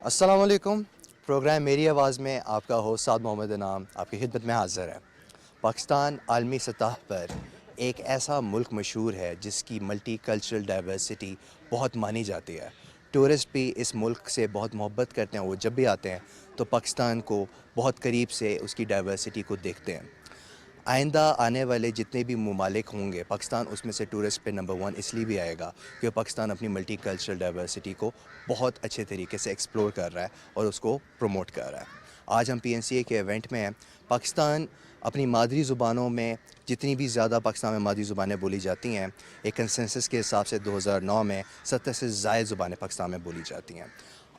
अस्सलाम वालेकुम। प्रोग्राम मेरी आवाज़ में आपका होस्ट साद मोहम्मद इनाम आपकी खिदमत में हाज़िर है। पाकिस्तान आलमी सतह पर एक ऐसा मुल्क मशहूर है जिसकी मल्टी कल्चरल डाइवर्सिटी बहुत मानी जाती है। टूरिस्ट भी इस मुल्क से बहुत मोहब्बत करते हैं। वो जब भी आते हैं तो पाकिस्तान को बहुत करीब से उसकी डाइवर्सिटी को देखते हैं। आइंदा आने वाले जितने भी ममालिक होंगे, पाकिस्तान उसमें से टूरिस्ट पे नंबर 1 इसलिए भी आएगा कि पाकिस्तान अपनी मल्टी कल्चरल डाइवर्सिटी को बहुत अच्छे तरीके से एक्सप्लोर कर रहा है और उसको प्रमोट कर रहा है। आज हम PNCA के इवेंट में हैं। पाकिस्तान अपनी मादरी ज़ुबानों में जितनी भी ज़्यादा पाकिस्तान में मादरी ज़ुबानें बोली जाती हैं, एक कंसेंसस के हिसाब से 2009 में 70 से ज़ायद ज़ुबानें पाकिस्तान में बोली जाती हैं।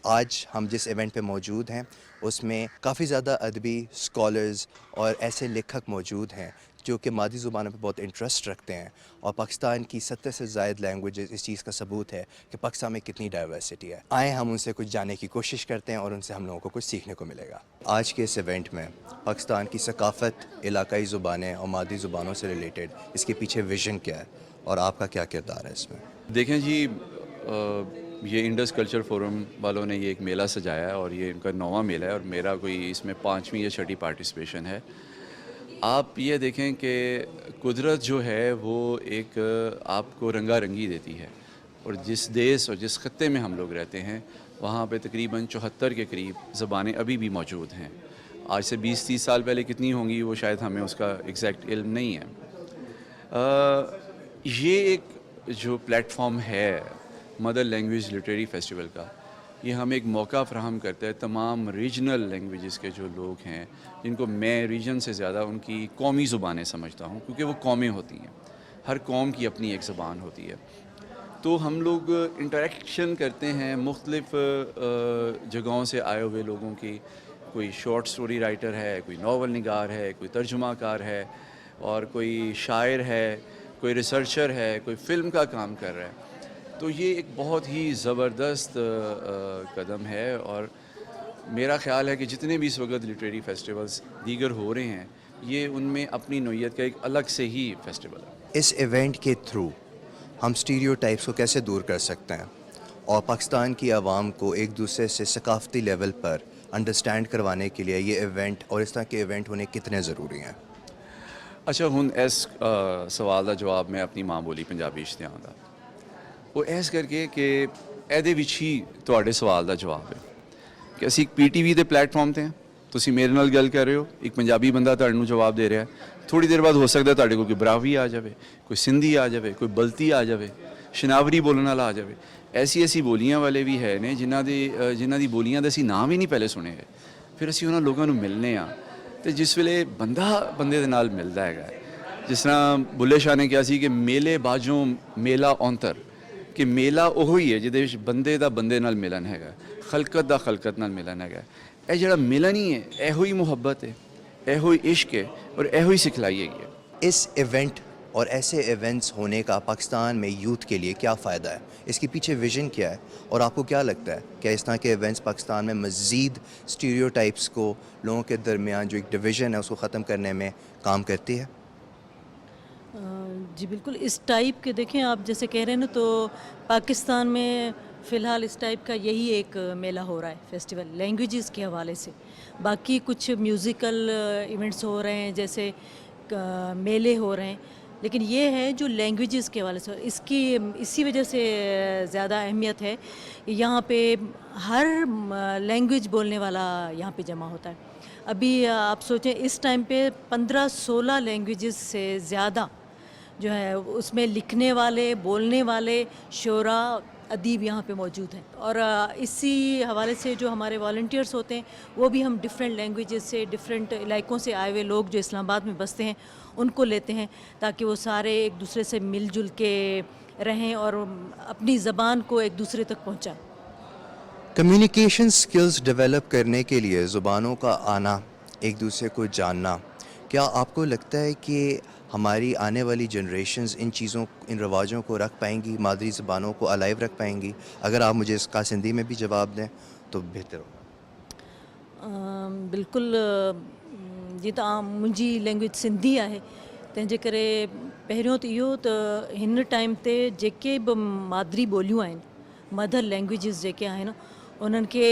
आज हम जिस इवेंट पे मौजूद हैं उसमें काफ़ी ज़्यादा अदबी स्कॉलर्स और ऐसे लेखक मौजूद हैं जो कि मादरी ज़ुबानों पे बहुत इंटरेस्ट रखते हैं, और पाकिस्तान की 70 से ज़ायद लैंग्वेजेस इस चीज़ का सबूत है कि पाकिस्तान में कितनी डाइवर्सिटी है। आए हम उनसे कुछ जानने की कोशिश करते हैं और उनसे हम लोगों को कुछ सीखने को मिलेगा। आज के इस इवेंट में पाकिस्तान की सकाफ़त, इलाकाई ज़ुबानें और मादरी ज़ुबानों से रिलेटेड इसके पीछे विज़न क्या है और आपका क्या किरदार है इसमें? देखें जी, ये इंडस कल्चर फोरम वालों ने ये एक मेला सजाया है और ये इनका 9वां मेला है और मेरा कोई इसमें 5वीं या 6ठी पार्टिसिपेशन है। आप ये देखें कि कुदरत जो है वो एक आपको रंगा रंगी देती है, और जिस देश और जिस खत्ते में हम लोग रहते हैं वहाँ पे तकरीबन 74 के करीब ज़बानें अभी भी मौजूद हैं। आज से 20-30 साल पहले कितनी होंगी वो शायद हमें उसका एग्जैक्ट इल्म नहीं है। ये एक जो प्लेटफॉर्म है मदर लैंग्वेज लिटरेरी फेस्टिवल का, ये हमें एक मौका फ़राहम करता है तमाम रीजनल लैंग्वेजेस के जो लोग हैं, जिनको मैं रीजन से ज़्यादा उनकी कौमी ज़ुबानें समझता हूँ, क्योंकि वो कौमें होती हैं, हर कौम की अपनी एक ज़बान होती है। तो हम लोग इंटरेक्शन करते हैं मुख्तलिफ़ जगहों से आए हुए लोगों की। कोई शॉर्ट स्टोरी राइटर है, कोई नावल निगार है, कोई तर्जुमाकार है, और कोई शायर है, कोई रिसर्चर है, कोई फ़िल्म का काम कर रहा है। तो ये एक बहुत ही ज़बरदस्त कदम है, और मेरा ख़्याल है कि जितने भी इस वक्त लिटरेरी फेस्टिवल्स दीगर हो रहे हैं, ये उनमें अपनी नोयत का एक अलग से ही फेस्टिवल है। इस इवेंट के थ्रू हम स्टीरियोटाइप्स को कैसे दूर कर सकते हैं और पाकिस्तान की आवाम को एक दूसरे से सकाफ़ती लेवल पर अंडरस्टैंड करवाने के लिए ये इवेंट और इस तरह के इवेंट होने कितने ज़रूरी हैं? अच्छा, हुन इस सवाल का जवाब मैं अपनी माँ बोली पंजाबी च देंगा। वो ऐस करके कि ਇਹਦੇ ਵਿੱਚ ਹੀ ਤੁਹਾਡੇ ਸਵਾਲ ਦਾ ਜਵਾਬ ਹੈ ਕਿ ਅਸੀਂ ਇੱਕ PTV ਦੇ ਪਲੇਟਫਾਰਮ ਤੇ ਹਾਂ, ਤੁਸੀਂ ਮੇਰੇ ਨਾਲ ਗੱਲ ਕਰ ਰਹੇ ਹੋ, ਇੱਕ ਪੰਜਾਬੀ ਬੰਦਾ ਤੁਹਾਨੂੰ ਜਵਾਬ ਦੇ ਰਿਹਾ ਹੈ। ਥੋੜੀ ਦੇਰ ਬਾਅਦ ਹੋ ਸਕਦਾ ਤੁਹਾਡੇ ਕੋਲ ਕੋਈ ਬਰਾਵੀ ਆ ਜਾਵੇ, ਕੋਈ ਸਿੰਧੀ ਆ ਜਾਵੇ, ਕੋਈ ਬਲਤੀ ਆ ਜਾਵੇ, ਸ਼ਨਾਵਰੀ ਬੋਲਣ ਵਾਲਾ ਆ ਜਾਵੇ। ਐਸੀ ਬੋਲੀਆਂ ਵਾਲੇ ਵੀ ਹੈ ਨੇ ਜਿਨ੍ਹਾਂ ਦੀ ਬੋਲੀਆਂ ਦੇ ਅਸੀਂ ਨਾਮ ਹੀ ਨਹੀਂ ਪਹਿਲੇ ਸੁਣੇ ਹੈ। ਫਿਰ ਅਸੀਂ ਉਹਨਾਂ ਲੋਕਾਂ ਨੂੰ ਮਿਲਨੇ ਆ, ਤੇ ਜਿਸ ਵੇਲੇ ਬੰਦਾ ਬੰਦੇ ਦੇ ਨਾਲ ਮਿਲਦਾ ਹੈਗਾ, ਜਿਸ ਤਰ੍ਹਾਂ ਬੁੱਲੇ ਸ਼ਾਹ ਨੇ ਕਿਹਾ ਸੀ ਕਿ ਮੇਲੇ ਬਾਜੋਂ ਮੇਲਾ ਔਂਤਰ, ਕਿ ਮੇਲਾ ਉਹ ਹੀ ਹੈ ਜਿਹਦੇ ਵਿੱਚ ਬੰਦੇ ਦਾ ਬੰਦੇ ਨਾਲ ਮਿਲਨ ਹੈਗਾ, ਖਲਕਤ ਦਾ ਖਲਕਤ ਨਾਲ ਮਿਲਨ ਹੈਗਾ। ਇਹ ਜਿਹੜਾ ਮਿਲਨ ਹੀ ਹੈ, ਇਹੋ ਹੀ ਮੁਹੱਬਤ ਹੈ, ਇਹੋ ਹੀ इश्क है और ਇਹੋ ही सिखलाई है। इस इवेंट और ऐसे इवेंट्स होने का पाकिस्तान में यूथ के लिए क्या फ़ायदा है? इसके पीछे विज़न क्या है और आपको क्या लगता है कि इस तरह के इवेंट्स पाकिस्तान में मज़ीद स्टीरियोटाइप्स को, लोगों के दरमियान जो एक डिवीज़न है उसको ख़त्म करने में काम करती है? जी बिल्कुल, इस टाइप के देखें आप जैसे कह रहे हैं ना, तो पाकिस्तान में फ़िलहाल इस टाइप का यही एक मेला हो रहा है, फेस्टिवल लैंग्वेजेस के हवाले से। बाकी कुछ म्यूज़िकल इवेंट्स हो रहे हैं, जैसे मेले हो रहे हैं, लेकिन ये है जो लैंग्वेजेस के हवाले से इसकी इसी वजह से ज़्यादा अहमियत है। यहाँ पे हर लैंग्वेज बोलने वाला यहाँ पे जमा होता है। अभी आप सोचें इस टाइम पे 15-16 लैंग्वेजेस से ज़्यादा जो है उसमें लिखने वाले, बोलने वाले शोरा अदीब यहाँ पे मौजूद हैं। और इसी हवाले से जो हमारे वॉलंटियर्स होते हैं वो भी हम डिफरेंट लैंग्वेजेस से, डिफरेंट इलाकों से आए हुए लोग जो इस्लामाबाद में बसते हैं उनको लेते हैं, ताकि वो सारे एक दूसरे से मिलजुल के रहें और अपनी ज़बान को एक दूसरे तक पहुँचाएँ। कम्युनिकेशन स्किल्स डेवलप करने के लिए ज़ुबानों का आना, एक दूसरे को जानना, क्या आपको लगता है कि हमारी आने वाली जनरेशन्स इन चीज़ों, इन रवाजों को रख पाएंगी, मादरी ज़बानों को अलाइव रख पाएंगी? अगर आप मुझे इसका सिंधी में भी जवाब दें तो बेहतर होगा। बिल्कुल, जी तो मुंहिंजी लैंग्वेज सिंधी आहे, तंहिंजे करे पहिरियों त इहो त हिन टाइम ते जेके बि मादरी ॿोलियूं आहिनि, मदर लैंग्वेजिस जेके आहिनि, उन्हनि खे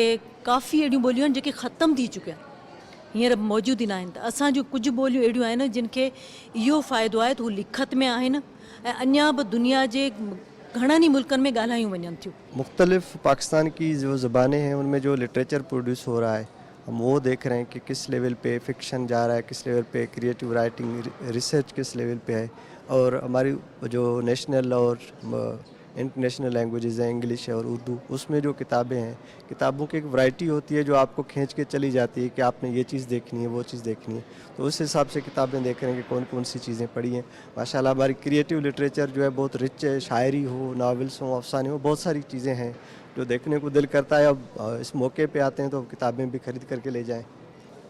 काफ़ी अहिड़ियूं ॿोलियूं आहिनि जेके ख़तमु थी चुकिया आहिनि, हींअर मौजूदु ई न आहिनि। त असां जूं कुझु ॿोलियूं अहिड़ियूं आहिनि जिन खे इहो फ़ाइदो आहे त हू लिखत में आहिनि ऐं अञा बि दुनिया जे घणनि ई मुल्कनि में ॻाल्हायूं वञनि थियूं। मुख्तलिफ़ पाकिस्तान की जो ज़बानें हैं उनमें जो लिटरेचर प्रोड्यूस हो रहा है, हम वो देख रहे हैं कि किस लेवल पे फ़िक्शन जा रहा है, किस लेवल पे क्रिएटिव राइटिंग रिसर्च किस लेवल पे है। और हमारी जो नेशनल और इंटरनेशनल लैंग्वेजेज़ हैं, इंग्लिश है और उर्दू, उसमें जो किताबें हैं, किताबों की एक वैरायटी होती है जो आपको खींच के चली जाती है कि आपने ये चीज़ देखनी है, वो चीज़ देखनी है। तो उस हिसाब से किताबें देख रहे हैं कि कौन कौन सी चीज़ें पढ़ी हैं। माशाल्लाह हमारी क्रिएटिव लिटरेचर जो है बहुत रिच है, शायरी हो, नावल्स हो, अफसाने हो, बहुत सारी चीज़ें हैं जो देखने को दिल करता है। अब इस मौके पे आते हैं तो किताबें भी खरीद करके ले जाएं।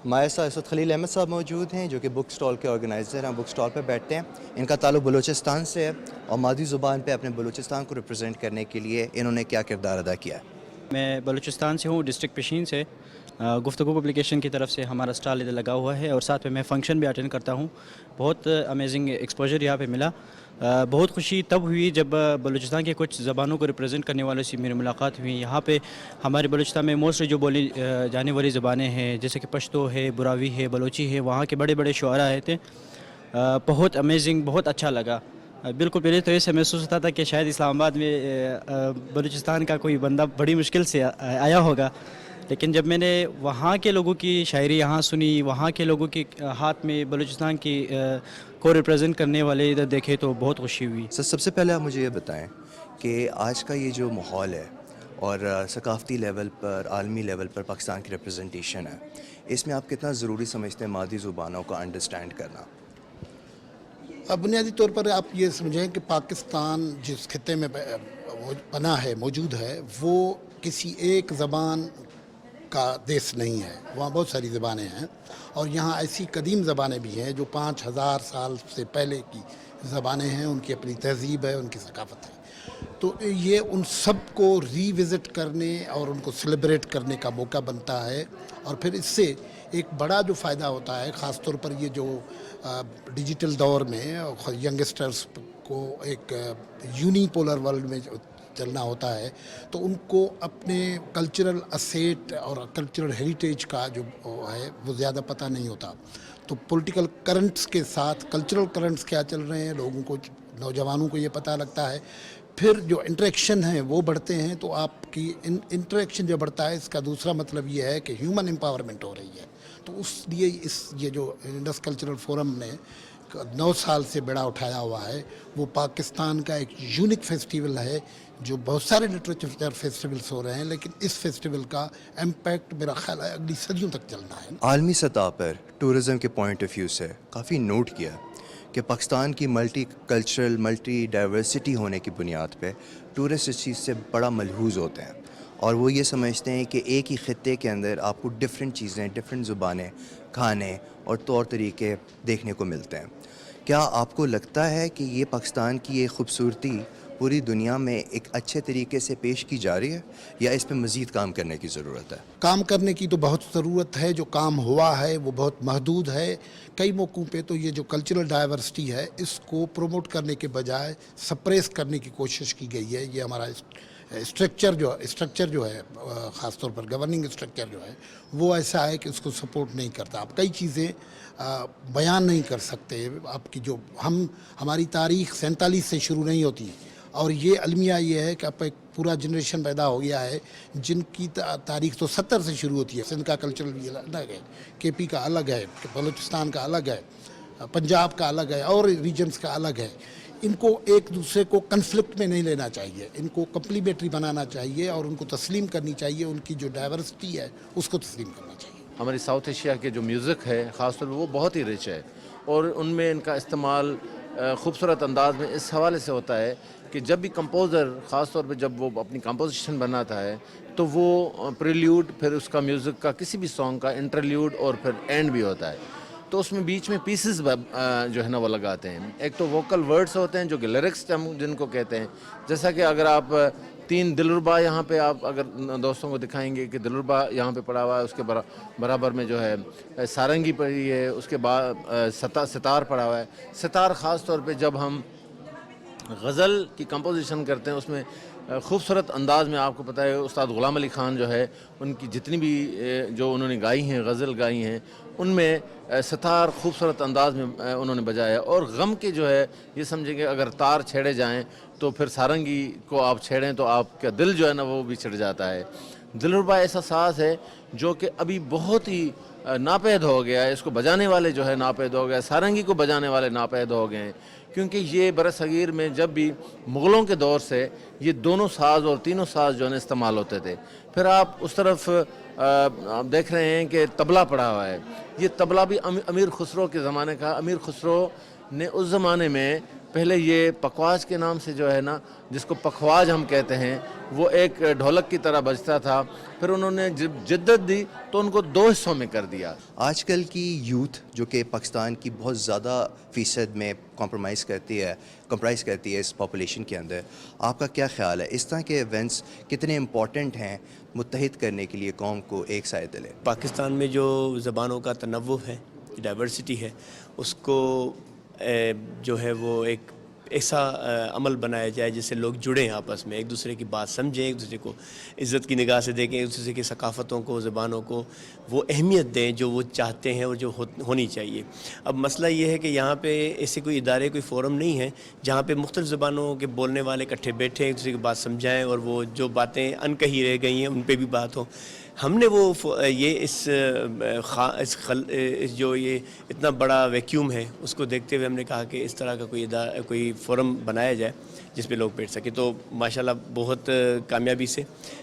हमारे साथ इस वक्त खलील अहमद साहब मौजूद हैं जो कि बुक स्टॉल के ऑर्गेनाइज़र हैं, बुक स्टॉल पर बैठते हैं। इनका ताल्लुक बलूचिस्तान से है और मादी ज़ुबान पे अपने बलूचिस्तान को रिप्रेजेंट करने के लिए इन्होंने क्या किरदार अदा किया है। मैं बलूचिस्तान से हूँ, डिस्ट्रिक्ट पिशीन से। गुफ्तगू पब्लिकेशन की तरफ से हमारा स्टॉल इधर लगा हुआ है और साथ में मैं फ़ंक्शन भी अटेंड करता हूँ। बहुत अमेजिंग एक्सपोजर यहाँ पे मिला। बहुत खुशी तब हुई जब बलूचिस्तान के कुछ ज़बानों को रिप्रेजेंट करने वालों से मेरी मुलाकात हुई। यहाँ पे हमारे बलूचिस्तान में मोस्टली जो बोली जाने वाली ज़बानें हैं जैसे कि पश्तो है, बुरावी है, बलोची है, वहाँ के बड़े बड़े शुअरा आए थे। बहुत अमेजिंग, बहुत अच्छा लगा। बिल्कुल पहले तो ऐसे महसूस होता था कि शायद इस्लामाबाद में बलूचिस्तान का कोई बंदा बड़ी मुश्किल से आया होगा, लेकिन जब मैंने वहाँ के लोगों की शायरी यहाँ सुनी, वहाँ के लोगों के हाथ में बलूचिस्तान की को रिप्रेजेंट करने वाले इधर देखे तो बहुत खुशी हुई। सबसे पहले आप मुझे ये बताएं कि आज का ये जो माहौल है और सकाफ़ती लेवल पर, आलमी लेवल पर पाकिस्तान की रिप्रेजेंटेशन है, इसमें आप कितना ज़रूरी समझते हैं मादी ज़ुबानों का अंडरस्टैंड करना। बुनियादी तौर पर आप ये समझें कि पाकिस्तान जिस खित्ते में बना है, मौजूद है, वो किसी एक ज़बान का देश नहीं है। वहाँ बहुत सारी ज़बानें हैं और यहाँ ऐसी कदीम ज़बानें भी हैं जो 5000 साल से पहले की ज़बानें हैं, उनकी अपनी तहज़ीब है, उनकी सकाफ़त है। तो ये उन सब को रीविज़िट करने और उनको सेलिब्रेट करने का मौका बनता है और फिर इससे एक बड़ा जो फ़ायदा होता है, ख़ास तौर पर ये जो डिजिटल दौर में यंगस्टर्स को एक यूनिपोलर वर्ल्ड में चलना होता है, तो उनको अपने कल्चरल असेट और कल्चरल हेरिटेज का जो है वो ज़्यादा पता नहीं होता। तो पॉलिटिकल करंट्स के साथ कल्चरल करंट्स क्या चल रहे हैं, लोगों को, नौजवानों को ये पता लगता है। फिर जो इंटरेक्शन है वो बढ़ते हैं, तो आपकी इंटरेक्शन जो बढ़ता है इसका दूसरा मतलब ये है कि ह्यूमन एम्पावरमेंट हो रही है। तो उस लिए ये जो इंडस कल्चरल फोरम ने 9 साल से बेड़ा उठाया हुआ है, वो पाकिस्तान का एक यूनिक फेस्टिवल है। जो बहुत सारे लिटरेचर फेस्टिवल्स हो रहे हैं, लेकिन इस फेस्टिवल का इम्पैक्ट मेरा ख्याल है अगली सदियों तक चलना है। आलमी सतह पर टूरिज़म के पॉइंट ऑफ व्यू से काफ़ी नोट किया कि पाकिस्तान की मल्टी कल्चरल, मल्टी डाइवर्सिटी होने की बुनियाद पे टूरिस्ट इस चीज़ से बड़ा मलहूज़ होते हैं और वो ये समझते हैं कि एक ही खित्ते के अंदर आपको डिफरेंट चीज़ें, डिफरेंट ज़ुबानें, खाने और तौर तरीके देखने को मिलते हैं। क्या आपको लगता है कि ये पाकिस्तान की ये खूबसूरती पूरी दुनिया में एक अच्छे तरीके से पेश की जा रही है या इस पर मज़ीद काम करने की ज़रूरत है? काम करने की तो बहुत ज़रूरत है। जो काम हुआ है वो बहुत महदूद है। कई मौक़ों पे तो ये जो कल्चरल डाइवर्सिटी है इसको प्रमोट करने के बजाय सप्रेस करने की कोशिश की गई है। ये हमारा स्ट्रक्चर जो है ख़ास तौर पर गवर्निंग स्ट्रक्चर जो है वो ऐसा है कि उसको सपोर्ट नहीं करता। आप कई चीज़ें बयान नहीं कर सकते। आपकी जो हमारी तारीख़ 47 से शुरू नहीं होती है और ये अलमिया ये है कि अब एक पूरा जनरेशन पैदा हो गया है जिनकी तारीख़ तो 70 से शुरू होती है। सिंध का कल्चर भी अलग है, केपी का अलग है, बलूचिस्तान का अलग है, पंजाब का अलग है और रीजन्स का अलग है। इनको एक दूसरे को कन्फ्लिक्ट में नहीं लेना चाहिए, इनको कम्प्लीमेंट्री बनाना चाहिए और उनको तस्लीम करनी चाहिए। उनकी जो डाइवर्सिटी है उसको तस्लीम करना चाहिए। हमारी साउथ एशिया के जो म्यूज़िक है ख़ास तौर पर वो बहुत ही रिच है और उनमें इनका इस्तेमाल खूबसूरत अंदाज में इस हवाले से होता है कि जब भी कंपोज़र ख़ास तौर पे जब वो अपनी कंपोजिशन बनाता है तो वो प्रील्यूड, फिर उसका म्यूज़िक का किसी भी सॉन्ग का इंटरल्यूड और फिर एंड भी होता है। तो उसमें बीच में पीसेस जो है ना वो लगाते हैं। एक तो वोकल वर्ड्स होते हैं जो कि लिरिक्स हम जिनको कहते हैं। जैसा कि अगर आप 3 दिलरुबा यहाँ पे आप अगर दोस्तों को दिखाएंगे कि दिलरुबा यहाँ पे पड़ा हुआ है, उसके बराबर में जो है सारंगी पड़ी है, उसके बाद सितार पड़ा हुआ है। सितार ख़ास तौर पे जब हम गज़ल की कंपोजिशन करते हैं उसमें خوبصورت انداز میں. آپ کو پتہ ہے استاد غلام علی خان جو ہے ان کی جتنی بھی جو انہوں نے گائی ہیں غزل گائی ہیں ان میں ستار خوبصورت انداز میں انہوں نے بجایا. اور غم کے جو ہے یہ سمجھیں کہ اگر تار چھیڑے جائیں تو پھر سارنگی کو آپ چھیڑیں تو آپ کا دل جو ہے نا وہ بھی چھڑ جاتا ہے. دلربا ایسا ساز ہے جو کہ ابھی بہت ہی ناپید ہو گیا ہے. اس کو بجانے والے جو ہے ناپید ہو گئے, سارنگی کو بجانے والے ناپید ہو گئے ہیں, کیونکہ یہ برصغیر میں جب بھی مغلوں کے دور سے یہ دونوں ساز اور تینوں ساز جو ہے استعمال ہوتے تھے. پھر آپ اس طرف آپ دیکھ رہے ہیں کہ طبلہ پڑا ہوا ہے. یہ طبلہ بھی امیر خسرو کے زمانے کا. امیر خسرو نے اس زمانے میں پہلے یہ پکواج کے نام سے جو ہے نا, جس کو پکھواج ہم کہتے ہیں, وہ ایک ڈھولک کی طرح بجتا تھا. پھر انہوں نے جدت دی تو ان کو 2 حصوں میں کر دیا. آج کل کی یوتھ جو کہ پاکستان کی بہت زیادہ فیصد میں کمپرومائز کرتی ہے اس پاپولیشن کے اندر, آپ کا کیا خیال ہے اس طرح کے ایونٹس کتنے امپورٹنٹ ہیں متحد کرنے کے لیے قوم کو ایک سائے تلے؟ پاکستان میں جو زبانوں کا تنوع ہے, ڈائیورسٹی ہے, اس کو جو ہے وہ ایک ایسا عمل بنایا جائے جس سے لوگ جڑیں آپس میں, ایک دوسرے کی بات سمجھیں, ایک دوسرے کو عزت کی نگاہ سے دیکھیں, ایک دوسرے کی ثقافتوں کو, زبانوں کو وہ اہمیت دیں جو وہ چاہتے ہیں اور جو ہونی چاہیے. اب مسئلہ یہ ہے کہ یہاں پہ ایسے کوئی ادارے, کوئی فورم نہیں ہے جہاں پہ مختلف زبانوں کے بولنے والے اکٹھے بیٹھیں, ایک دوسرے کی بات سمجھائیں اور وہ جو باتیں انکہی رہ گئی ہیں ان پہ بھی بات ہو. ہم نے وہ یہ جو یہ اتنا بڑا ویکیوم ہے اس کو دیکھتے ہوئے ہم نے کہا کہ اس طرح کا کوئی فورم بنایا جائے جس پہ لوگ بیٹھ سکیں. تو ماشاءاللہ بہت کامیابی سے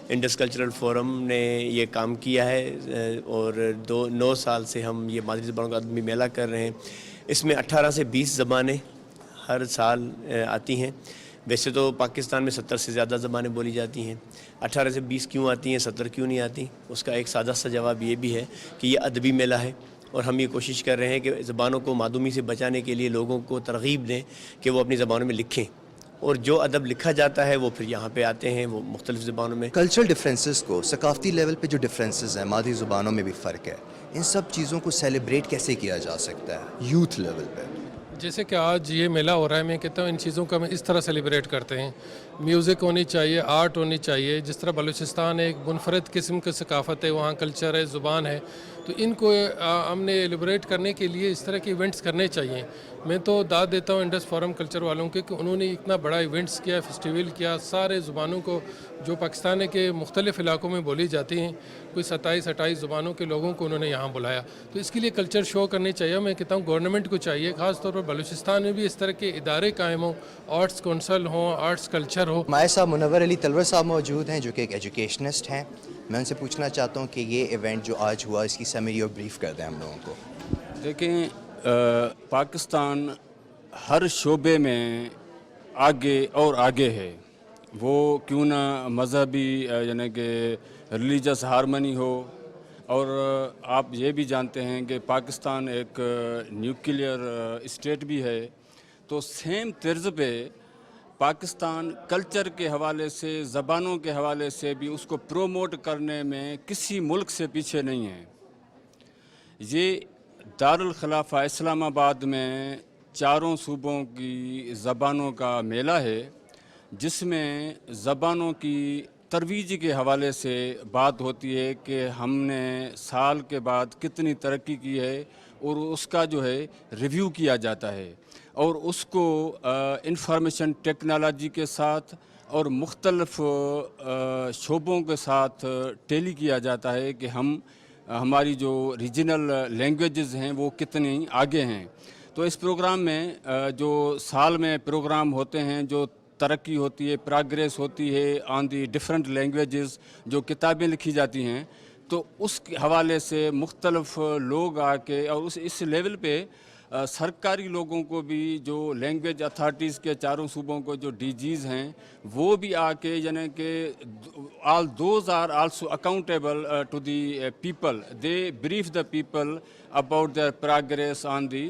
انڈس کلچرل فورم نے یہ کام کیا ہے اور 9 سال سے ہم یہ مادری زبانوں کا عالمی میلہ کر رہے ہیں. اس میں 18 سے 20 زبانیں ہر سال آتی ہیں. ویسے تو پاکستان میں 70 سے زیادہ زبانیں بولی جاتی ہیں. 18 سے 20 کیوں آتی ہیں, 70 کیوں نہیں آتی؟ اس کا ایک سادہ سا جواب یہ بھی ہے کہ یہ ادبی میلہ ہے اور ہم یہ کوشش کر رہے ہیں کہ زبانوں کو معدومی سے بچانے کے لیے لوگوں کو ترغیب دیں کہ وہ اپنی زبانوں میں لکھیں, اور جو ادب لکھا جاتا ہے وہ پھر یہاں پہ آتے ہیں وہ مختلف زبانوں میں. کلچرل ڈفرینسز کو, ثقافتی لیول پہ جو ڈفرینسز ہیں, مادری زبانوں میں بھی فرق ہے, ان سب چیزوں کو سیلیبریٹ کیسے کیا جا سکتا ہے یوتھ لیول پہ؟ جیسے کہ آج یہ میلہ ہو رہا ہے, میں کہتا ہوں ان چیزوں کا ہم اس طرح سیلیبریٹ کرتے ہیں. میوزک ہونی چاہیے, آرٹ ہونی چاہیے. جس طرح بلوچستان ایک منفرد قسم کی ثقافت ہے, وہاں کلچر ہے, زبان ہے, تو ان کو ہم نے ایلیبریٹ کرنے کے لیے اس طرح کے ایونٹس کرنے چاہیے. میں تو داد دیتا ہوں انڈس فورم کلچر والوں کے کہ انہوں نے اتنا بڑا ایونٹس کیا, فیسٹیول کیا, سارے زبانوں کو جو پاکستان کے مختلف علاقوں میں بولی جاتی ہیں, کوئی 27-28 زبانوں کے لوگوں کو انہوں نے یہاں بلایا. تو اس کے لیے کلچر شو کرنی چاہیے. میں کہتا ہوں گورنمنٹ کو چاہیے, خاص طور پر بلوچستان میں بھی اس طرح کے ادارے قائم ہوں, آرٹس کونسل ہوں, آرٹس کلچر ہو. ہمارے ساتھ منور علی تلور صاحب موجود ہیں جو کہ ایک ایجوکیشنسٹ ہیں. میں ان سے پوچھنا چاہتا ہوں کہ یہ ایونٹ جو آج ہوا اس کی سمری اور بریف کر دیں ہم لوگوں کو. دیکھیں, پاکستان ہر شعبے میں آگے اور آگے ہے. وہ کیوں نہ مذہبی یعنی کہ ریلیجس ہارمنی ہو, اور آپ یہ بھی جانتے ہیں کہ پاکستان ایک نیوکلیئر اسٹیٹ بھی ہے. تو سیم طرز پہ پاکستان کلچر کے حوالے سے, زبانوں کے حوالے سے بھی اس کو پروموٹ کرنے میں کسی ملک سے پیچھے نہیں ہے. یہ دارالخلافہ اسلام آباد میں 4 صوبوں کی زبانوں کا میلہ ہے, جس میں زبانوں کی ترویج کے حوالے سے بات ہوتی ہے کہ ہم نے سال کے بعد کتنی ترقی کی ہے, اور اس کا جو ہے ریویو کیا جاتا ہے, اور اس کو انفارمیشن ٹیکنالوجی کے ساتھ اور مختلف شعبوں کے ساتھ ٹیلی کیا جاتا ہے کہ ہماری جو ریجنل لینگویجز ہیں وہ کتنی آگے ہیں. تو اس پروگرام میں جو سال میں پروگرام ہوتے ہیں, جو ترقی ہوتی ہے, پروگریس ہوتی ہے آن دی ڈفرینٹ لینگویجز, جو کتابیں لکھی جاتی ہیں, تو اس کے حوالے سے مختلف لوگ آ کے, اور اس لیول پہ سرکاری لوگوں کو بھی, جو لینگویج اتھارٹیز کے 4 صوبوں کو جو ڈی جیز ہیں وہ بھی آ کے, یعنی کہ all those are also accountable to the people. They brief the people about their progress on the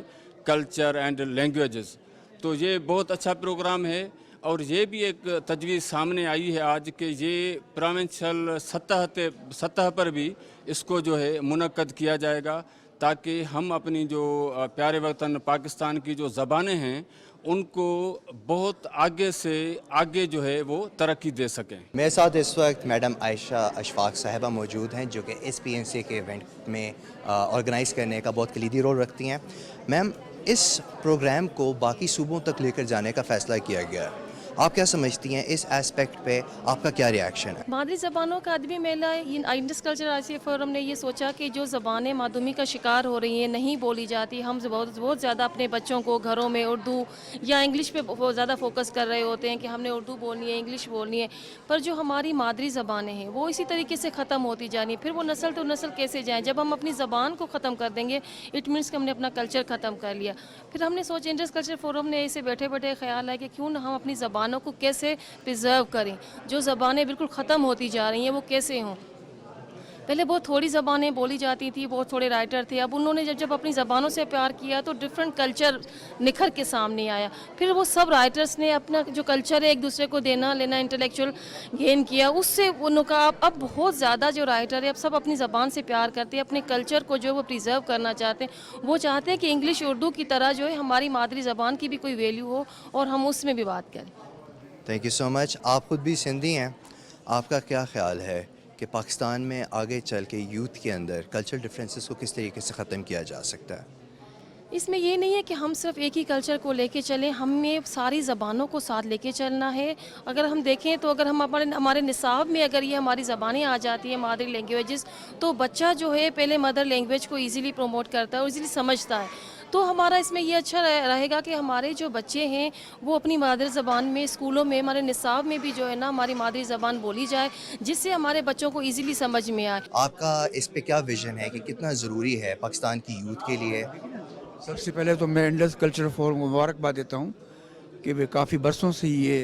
culture and languages. تو یہ بہت اچھا پروگرام ہے, اور یہ بھی ایک تجویز سامنے آئی ہے آج کہ یہ پروونشل سطح پر بھی اس کو جو ہے منعقد کیا جائے گا, ताकि हम अपनी जो प्यारे वतन पाकिस्तान की जो ज़बानें हैं उनको बहुत आगे से आगे जो है वो तरक्की दे सकें। मेरे साथ इस वक्त मैडम आयशा अशफाक साहिबा मौजूद हैं जो कि SPNC के इवेंट में ऑर्गेनाइज़ करने का बहुत कलीदी रोल रखती हैं। मैम, इस प्रोग्राम को बाकी सूबों तक लेकर जाने का फ़ैसला किया गया है, आप क्या समझती हैं? इस एस्पेक्ट पे आपका क्या रिएक्शन है? मादरी ज़बानों का अदबी मेला इंडस कल्चर आसिया फोरम ने ये सोचा कि जो ज़बानें मादूमी का शिकार हो रही हैं, नहीं बोली जाती, हम बहुत ज़्यादा अपने बच्चों को घरों में उर्दू या इंग्लिश पे बहुत ज़्यादा फोकस कर रहे होते हैं कि हमने उर्दू बोलनी है, इंग्लिश बोलनी है, पर जो हमारी मादरी ज़बानें हैं वो इसी तरीके से ख़त्म होती जानी। फिर वो नस्ल तो नस्ल कैसे जाएँ? जब हम अपनी ज़बान को ख़त्म कर देंगे इट मीन्स कि हमने अपना कल्चर ख़त्म कर लिया। फिर हमने सोचा, इंडस कल्चर फोरम ने इसे बैठे बैठे ख्याल है कि क्यों ना हम अपनी ज़बानों को कैसे प्रिजर्व करें, जो ज़बानें बिल्कुल ख़त्म होती जा रही हैं वो कैसे हों। पहले बहुत थोड़ी ज़बानें बोली जाती थी, बहुत थोड़े राइटर थे, अब उन्होंने जब अपनी ज़बानों से प्यार किया तो डिफरेंट कल्चर निखर के सामने आया। फिर वो सब राइटर्स ने अपना जो कल्चर है एक दूसरे को देना लेना, इंटेलेक्चुअल गेन किया, उससे उनका अब बहुत ज़्यादा जो राइटर है अब सब अपनी ज़बान से प्यार करते हैं, अपने कल्चर को जो वो प्रिजर्व करना चाहते हैं। वो चाहते हैं कि इंग्लिश उर्दू की तरह जो है हमारी मादरी ज़बान की भी कोई वैल्यू हो और हम उसमें भी बात करें। Thank you so much. आप खुद भी सिंधी हैं, आपका क्या ख्याल है कि पाकिस्तान में आगे चल के यूथ के अंदर कल्चरल डिफरेंसेस को किस तरीके से ख़त्म किया जा सकता है? इसमें ये नहीं है कि हम सिर्फ एक ही कल्चर को लेके चलें, हमें सारी ज़बानों को साथ लेके चलना है। अगर हम देखें तो अगर हम हमारे निसाब में अगर ये हमारी ज़बानें आ जाती हैं, मादरी लैंग्वेजेस, तो बच्चा जो है पहले मदर लैंग्वेज को ईज़िली प्रमोट करता है और ईज़िली समझता है। तो हमारा इसमें ये अच्छा रहेगा कि हमारे जो बच्चे हैं वो अपनी मादरी ज़बान में स्कूलों में हमारे निसाब में भी जो है ना हमारी मादरी ज़बान बोली जाए, जिससे हमारे बच्चों को ईज़िली समझ में आए। आपका इस पे क्या विज़न है कि कितना ज़रूरी है पाकिस्तान की यूथ के लिए? सबसे पहले तो मैं इंडस कल्चर फोरम को मुबारकबाद देता हूँ कि वे काफ़ी बरसों से ये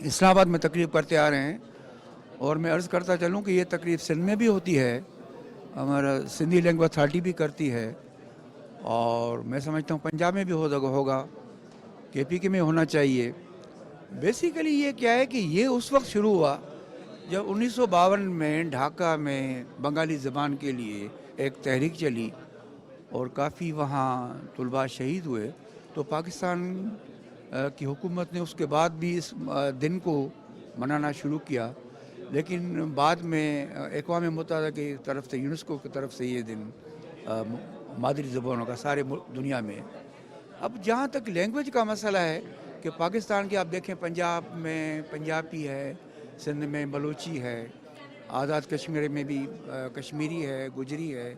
इस्लामाबाद में तकरीब करते आ रहे हैं, और मैं अर्ज़ करता चलूँ कि ये तकरीब सिंध में भी होती है, हमारा सिंधी लैंग्वेज अथॉरिटी भी करती है, और मैं समझता हूँ पंजाब में भी होगा, KPK में होना चाहिए। बेसिकली ये क्या है कि ये उस वक्त शुरू हुआ जब 1952 में ढाका में बंगाली ज़बान के लिए एक तहरीक चली और काफ़ी वहाँ तुलबा शहीद हुए, तो पाकिस्तान की हुकूमत ने उसके बाद भी इस दिन को मनाना शुरू किया, लेकिन बाद में अक़वाम मुत्तहिदा की तरफ से, यूनेस्को की तरफ से ये दिन मादरी ज़बानों का सारे दुनिया में। अब जहाँ तक लैंग्वेज का मसला है कि पाकिस्तान के आप देखें, पंजाब में पंजाबी है, सिंध में बलोची है, आज़ाद कश्मीर में भी कश्मीरी है, गुजरी है,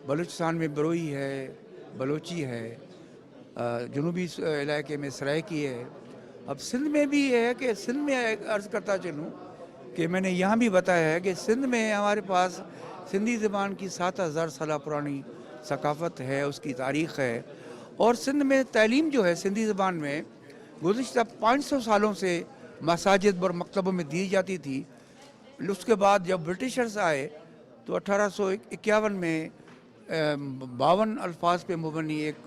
बलूचिस्तान में बरोई है, बलोची है, जनूबी इलाके में सराइकी है। अब सिंध में भी है कि सिंध में अर्ज़ करता चलूँ कि मैंने यहाँ भी बताया है कि सिंध में हमारे पास सिंधी ज़बान की 7000 साल पुरानी सकाफ़त है, उसकी तारीख़ है, और सिंध में तालीम जो है सिंधी ज़बान में गुज़िश्ता 500 सालों से मसाजिद और मकतबों में दी जाती थी। उसके बाद जब ब्रिटिशर्स आए तो 1851 में 52 अल्फाज पे मुबनी एक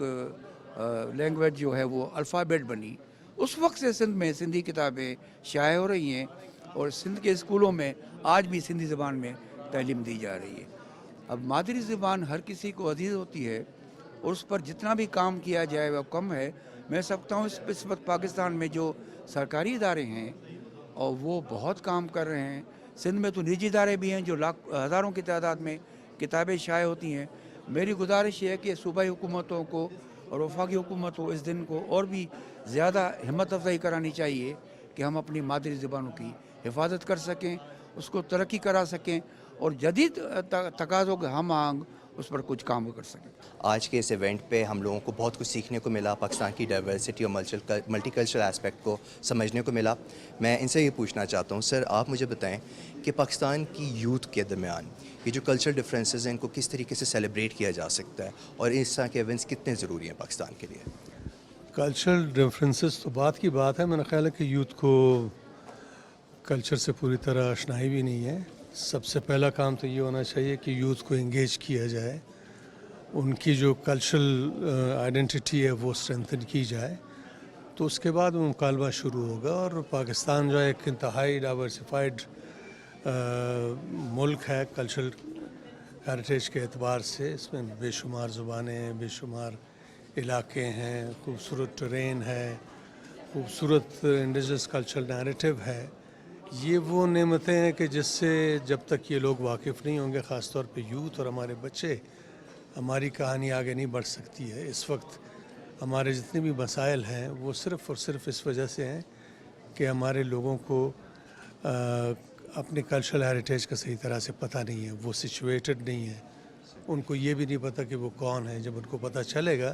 लैंग्वेज जो है वो अल्फ़ाबेट बनी। उस वक्त से सिंध में सिंधी किताबें शाये हो रही हैं, और सिंध के स्कूलों में आज भी सिंधी ज़बान में तालीम दी जा रही है। अब मादरी ज़बान हर किसी को अजीज़ होती है, और उस पर जितना भी काम किया जाए वह कम है। मैं समझता हूँ इस वक्त पाकिस्तान में जो सरकारी इदारे हैं और वो बहुत काम कर रहे हैं। सिंध में तो निजी इदारे भी हैं जो हज़ारों की तादाद में किताबें शाये होती हैं। मेरी गुजारिश है कि सूबाई हुकूमतों को और वफाकी हुकूमत को इस दिन को और भी ज़्यादा हिम्मत अफजाई करानी चाहिए कि हम अपनी मादरी ज़बानों की हिफाजत कर सकें, उसको तरक्की करा सकें, और जदीद तकाज़ों के हम आंग उस पर कुछ काम कर सकें। आज के इस इवेंट पे हम लोगों को बहुत कुछ सीखने को मिला, पाकिस्तान की डाइवर्सिटी और मल्टीकल्चरल एस्पेक्ट को समझने को मिला। मैं इनसे ये पूछना चाहता हूँ, सर आप मुझे बताएं कि पाकिस्तान की यूथ के दरमियान ये जो कल्चरल डिफरेंसेस हैं इनको किस तरीके से सेलिब्रेट किया जा सकता है, और इस तरह के इवेंट्स कितने ज़रूरी हैं पाकिस्तान के लिए? कल्चरल डिफरेंसेस तो बात की बात है, मेरा ख्याल है कि यूथ को कल्चर से पूरी तरह आशनाई भी नहीं है। सबसे पहला काम तो ये होना चाहिए कि यूथ को इंगेज किया जाए, उनकी जो कल्चरल आइडेंटिटी है वो स्ट्रेंथन की जाए, तो उसके बाद वो मुकालबा शुरू होगा। और पाकिस्तान जो है एक इंतहाई डाइवर्सिफाइड मुल्क है कल्चरल हेरिटेज के एतबार से इसमें बेशुमार ज़ुबानें हैं, बेशुमार इलाके हैं, खूबसूरत ट्रेन है, खूबसूरत इंडिजिनस कल्चरल नैरेटिव है। ये वो नेमतें हैं कि जिससे जब तक ये लोग वाकिफ़ नहीं होंगे, ख़ास तौर पे यूथ और हमारे बच्चे, हमारी कहानी आगे नहीं बढ़ सकती है। इस वक्त हमारे जितने भी मसाइल हैं वो सिर्फ़ और सिर्फ इस वजह से हैं कि हमारे लोगों को अपने कल्चरल हेरिटेज का सही तरह से पता नहीं है, वो सिचुएटेड नहीं है, उनको ये भी नहीं पता कि वो कौन है। जब उनको पता चलेगा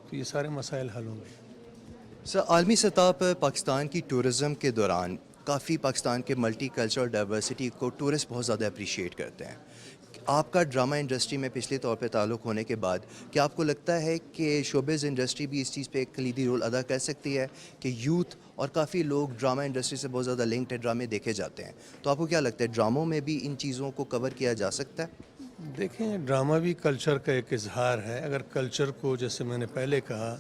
तो ये सारे मसाइल हल होंगे। सर, आलमी सतह पर पाकिस्तान की टूरिज़म के दौरान काफ़ी पाकिस्तान के मल्टी कल्चरल डाइवर्सिटी को टूरिस्ट बहुत ज़्यादा अप्रिशिएट करते हैं। आपका ड्रामा इंडस्ट्री में पिछले तौर पे ताल्लुक़ होने के बाद क्या आपको लगता है कि शोबिज़ इंडस्ट्री भी इस चीज़ पे एक कलीदी रोल अदा कर सकती है कि यूथ और काफ़ी लोग ड्रामा इंडस्ट्री से बहुत ज़्यादा लिंक्ड है, ड्रामे देखे जाते हैं, तो आपको क्या लगता है ड्रामों में भी इन चीज़ों को कवर किया जा सकता है? देखें, ड्रामा भी कल्चर का एक इजहार है। अगर कल्चर को, जैसे मैंने पहले कहा,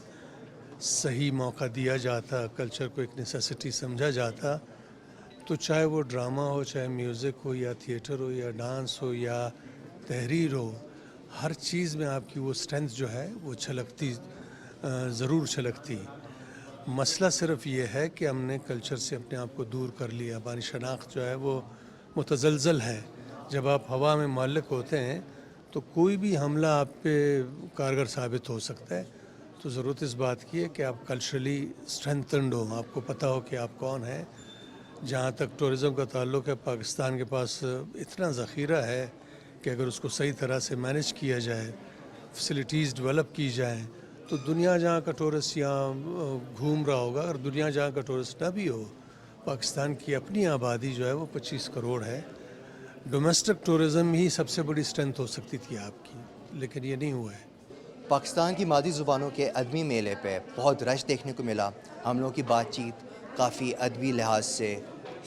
सही मौका दिया जाता, कल्चर को एक नेसेसिटी समझा जाता, तो चाहे वो ड्रामा हो, चाहे म्यूज़िक हो, या थिएटर हो, या डांस हो, या तहरीर हो, हर चीज़ में आपकी वो स्ट्रेंथ जो है वो छलकती, ज़रूर छलकती। मसला सिर्फ ये है कि हमने कल्चर से अपने आप को दूर कर लिया। हमारी शनाख्त जो है वो मुतज़लज़ल है। जब आप हवा में मालिक होते हैं तो कोई भी हमला आप पे कारगर साबित हो सकता है। तो ज़रूरत इस बात की है कि आप कल्चरली स्ट्रेंथन्ड हो, आपको पता हो कि आप कौन हैं। जहाँ तक टूरिज़म का ताल्लुक़ है, पाकिस्तान के पास इतना ज़ख़ीरा है कि अगर उसको सही तरह से मैनेज किया जाए, फैसिलिटीज़ डेवलप की जाएँ, तो दुनिया जहाँ का टूरिस्ट यहाँ घूम रहा होगा। अगर दुनिया जहाँ का टूरिस्ट ना भी हो, पाकिस्तान की अपनी आबादी जो है वो 25 करोड़ है। डोमेस्टिक टूरिज़म ही सबसे बड़ी स्ट्रेंथ हो सकती थी आपकी, लेकिन ये नहीं हुआ है। पाकिस्तान की मादी ज़ुबानों के अदबी मेले पे बहुत रश देखने को मिला। हम लोगों की बातचीत काफ़ी अदबी लिहाज से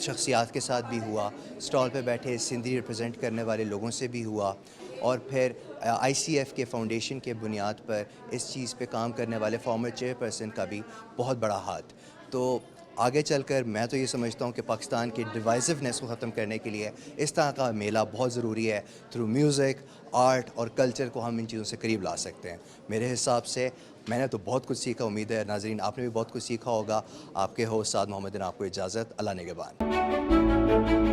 शख्सियात के साथ भी हुआ, स्टॉल पे बैठे सिंधी रिप्रेजेंट करने वाले लोगों से भी हुआ, और फिर ICF के फाउंडेशन के बुनियाद पर इस चीज़ पे काम करने वाले फॉर्मर चेयरपर्सन का भी बहुत बड़ा हाथ। तो आगे चलकर मैं तो ये समझता हूँ कि पाकिस्तान की डिवाइसिवनेस को ख़त्म करने के लिए इस तरह का मेला बहुत ज़रूरी है। थ्रू म्यूज़िक, आर्ट और कल्चर को हम इन चीज़ों से करीब ला सकते हैं। मेरे हिसाब से मैंने तो बहुत कुछ सीखा, उम्मीद है नाज़रीन आपने भी बहुत कुछ सीखा होगा। आपके होस्ट साद मोहम्मद ने आपको इजाज़त, अल्लाह निगहबान।